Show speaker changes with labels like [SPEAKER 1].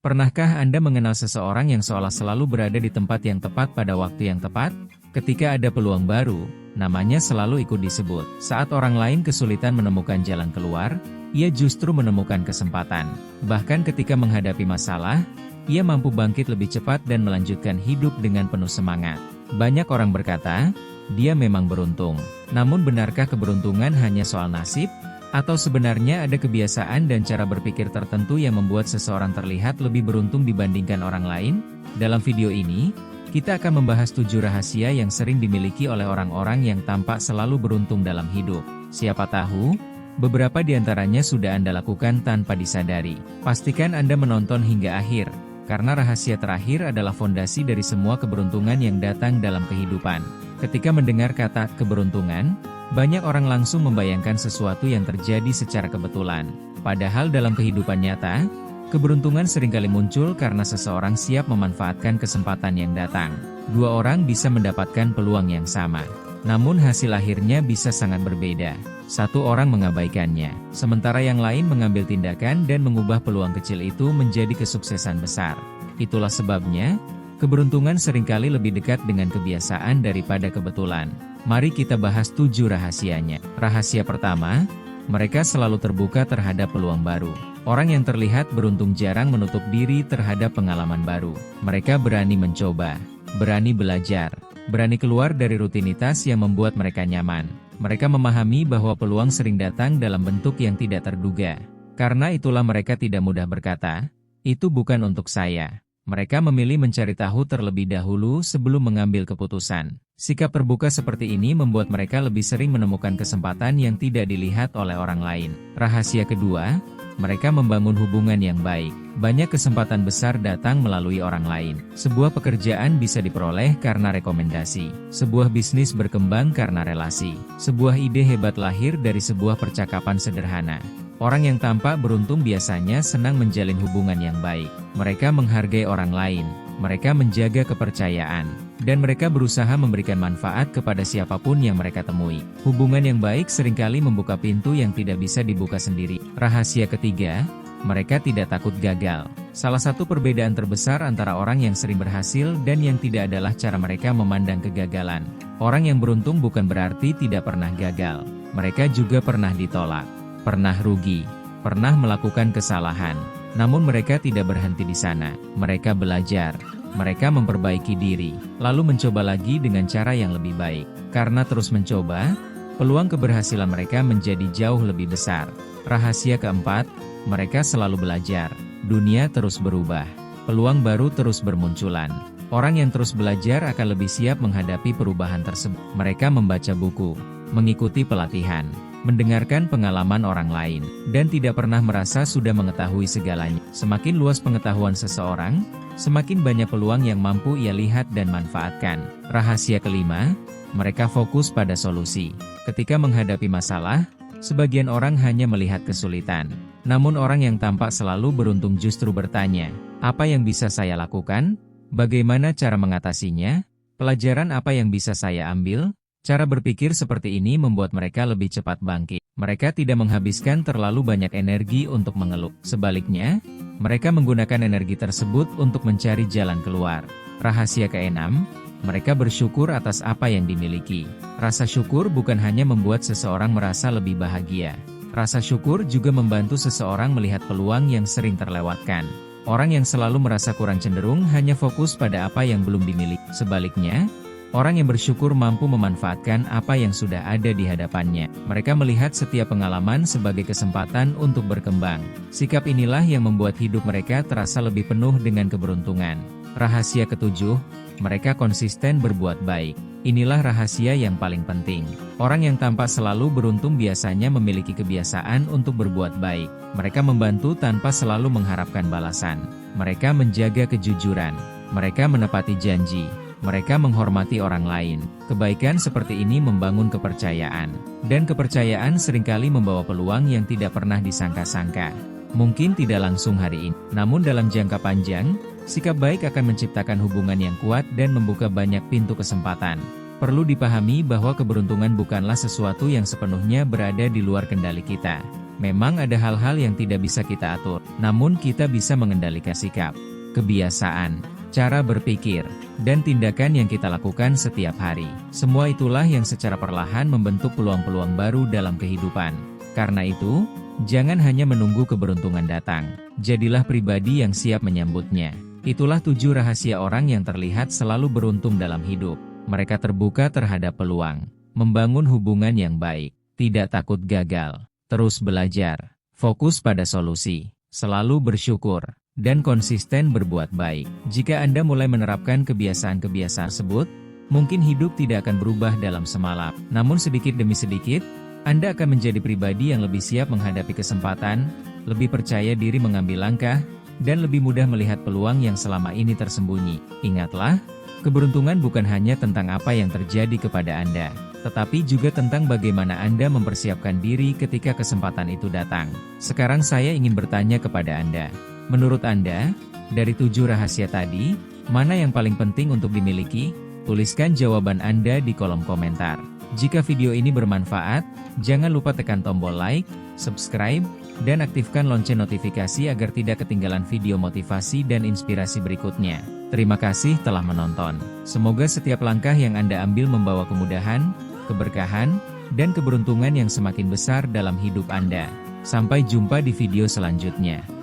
[SPEAKER 1] Pernahkah Anda mengenal seseorang yang seolah selalu berada di tempat yang tepat pada waktu yang tepat? Ketika ada peluang baru, namanya selalu ikut disebut. Saat orang lain kesulitan menemukan jalan keluar, ia justru menemukan kesempatan. Bahkan ketika menghadapi masalah, ia mampu bangkit lebih cepat dan melanjutkan hidup dengan penuh semangat. Banyak orang berkata, dia memang beruntung. Namun benarkah keberuntungan hanya soal nasib? Atau sebenarnya ada kebiasaan dan cara berpikir tertentu yang membuat seseorang terlihat lebih beruntung dibandingkan orang lain? Dalam video ini, kita akan membahas 7 rahasia yang sering dimiliki oleh orang-orang yang tampak selalu beruntung dalam hidup. Siapa tahu, beberapa di antaranya sudah Anda lakukan tanpa disadari. Pastikan Anda menonton hingga akhir, karena rahasia terakhir adalah fondasi dari semua keberuntungan yang datang dalam kehidupan. Ketika mendengar kata keberuntungan, banyak orang langsung membayangkan sesuatu yang terjadi secara kebetulan. Padahal dalam kehidupan nyata, keberuntungan seringkali muncul karena seseorang siap memanfaatkan kesempatan yang datang. 2 orang bisa mendapatkan peluang yang sama, namun hasil akhirnya bisa sangat berbeda. 1 orang mengabaikannya, sementara yang lain mengambil tindakan dan mengubah peluang kecil itu menjadi kesuksesan besar. Itulah sebabnya, keberuntungan seringkali lebih dekat dengan kebiasaan daripada kebetulan. Mari kita bahas 7 rahasianya. Rahasia pertama, mereka selalu terbuka terhadap peluang baru. Orang yang terlihat beruntung jarang menutup diri terhadap pengalaman baru. Mereka berani mencoba, berani belajar, berani keluar dari rutinitas yang membuat mereka nyaman. Mereka memahami bahwa peluang sering datang dalam bentuk yang tidak terduga. Karena itulah mereka tidak mudah berkata, "Itu bukan untuk saya." Mereka memilih mencari tahu terlebih dahulu sebelum mengambil keputusan. Sikap terbuka seperti ini membuat mereka lebih sering menemukan kesempatan yang tidak dilihat oleh orang lain. Rahasia kedua, mereka membangun hubungan yang baik. Banyak kesempatan besar datang melalui orang lain. Sebuah pekerjaan bisa diperoleh karena rekomendasi. Sebuah bisnis berkembang karena relasi. Sebuah ide hebat lahir dari sebuah percakapan sederhana. Orang yang tampak beruntung biasanya senang menjalin hubungan yang baik. Mereka menghargai orang lain, mereka menjaga kepercayaan, dan mereka berusaha memberikan manfaat kepada siapapun yang mereka temui. Hubungan yang baik seringkali membuka pintu yang tidak bisa dibuka sendiri. Rahasia ketiga, mereka tidak takut gagal. Salah satu perbedaan terbesar antara orang yang sering berhasil dan yang tidak adalah cara mereka memandang kegagalan. Orang yang beruntung bukan berarti tidak pernah gagal. Mereka juga pernah ditolak, pernah rugi, pernah melakukan kesalahan. Namun mereka tidak berhenti di sana. Mereka belajar, mereka memperbaiki diri, lalu mencoba lagi dengan cara yang lebih baik. Karena terus mencoba, peluang keberhasilan mereka menjadi jauh lebih besar. Rahasia keempat, mereka selalu belajar. Dunia terus berubah, peluang baru terus bermunculan. Orang yang terus belajar akan lebih siap menghadapi perubahan tersebut. Mereka membaca buku, mengikuti pelatihan, mendengarkan pengalaman orang lain, dan tidak pernah merasa sudah mengetahui segalanya. Semakin luas pengetahuan seseorang, semakin banyak peluang yang mampu ia lihat dan manfaatkan. Rahasia kelima, mereka fokus pada solusi. Ketika menghadapi masalah, sebagian orang hanya melihat kesulitan. Namun orang yang tampak selalu beruntung justru bertanya, "Apa yang bisa saya lakukan? Bagaimana cara mengatasinya? Pelajaran apa yang bisa saya ambil?" Cara berpikir seperti ini membuat mereka lebih cepat bangkit. Mereka tidak menghabiskan terlalu banyak energi untuk mengeluh. Sebaliknya, mereka menggunakan energi tersebut untuk mencari jalan keluar. Rahasia keenam, mereka bersyukur atas apa yang dimiliki. Rasa syukur bukan hanya membuat seseorang merasa lebih bahagia. Rasa syukur juga membantu seseorang melihat peluang yang sering terlewatkan. Orang yang selalu merasa kurang cenderung hanya fokus pada apa yang belum dimiliki. Sebaliknya, orang yang bersyukur mampu memanfaatkan apa yang sudah ada di hadapannya. Mereka melihat setiap pengalaman sebagai kesempatan untuk berkembang. Sikap inilah yang membuat hidup mereka terasa lebih penuh dengan keberuntungan. Rahasia ketujuh, mereka konsisten berbuat baik. Inilah rahasia yang paling penting. Orang yang tampak selalu beruntung biasanya memiliki kebiasaan untuk berbuat baik. Mereka membantu tanpa selalu mengharapkan balasan. Mereka menjaga kejujuran. Mereka menepati janji. Mereka menghormati orang lain. Kebaikan seperti ini membangun kepercayaan. Dan kepercayaan seringkali membawa peluang yang tidak pernah disangka-sangka. Mungkin tidak langsung hari ini, namun dalam jangka panjang, sikap baik akan menciptakan hubungan yang kuat dan membuka banyak pintu kesempatan. Perlu dipahami bahwa keberuntungan bukanlah sesuatu yang sepenuhnya berada di luar kendali kita. Memang ada hal-hal yang tidak bisa kita atur, namun kita bisa mengendalikan sikap, kebiasaan, cara berpikir, dan tindakan yang kita lakukan setiap hari. Semua itulah yang secara perlahan membentuk peluang-peluang baru dalam kehidupan. Karena itu, jangan hanya menunggu keberuntungan datang, jadilah pribadi yang siap menyambutnya. Itulah 7 rahasia orang yang terlihat selalu beruntung dalam hidup. Mereka terbuka terhadap peluang, membangun hubungan yang baik, tidak takut gagal, terus belajar, fokus pada solusi, selalu bersyukur, dan konsisten berbuat baik. Jika Anda mulai menerapkan kebiasaan-kebiasaan tersebut, mungkin hidup tidak akan berubah dalam semalam. Namun sedikit demi sedikit, Anda akan menjadi pribadi yang lebih siap menghadapi kesempatan, lebih percaya diri mengambil langkah, dan lebih mudah melihat peluang yang selama ini tersembunyi. Ingatlah, keberuntungan bukan hanya tentang apa yang terjadi kepada Anda, tetapi juga tentang bagaimana Anda mempersiapkan diri ketika kesempatan itu datang. Sekarang saya ingin bertanya kepada Anda, menurut Anda, dari 7 rahasia tadi, mana yang paling penting untuk dimiliki? Tuliskan jawaban Anda di kolom komentar. Jika video ini bermanfaat, jangan lupa tekan tombol like, subscribe, dan aktifkan lonceng notifikasi agar tidak ketinggalan video motivasi dan inspirasi berikutnya. Terima kasih telah menonton. Semoga setiap langkah yang Anda ambil membawa kemudahan, keberkahan, dan keberuntungan yang semakin besar dalam hidup Anda. Sampai jumpa di video selanjutnya.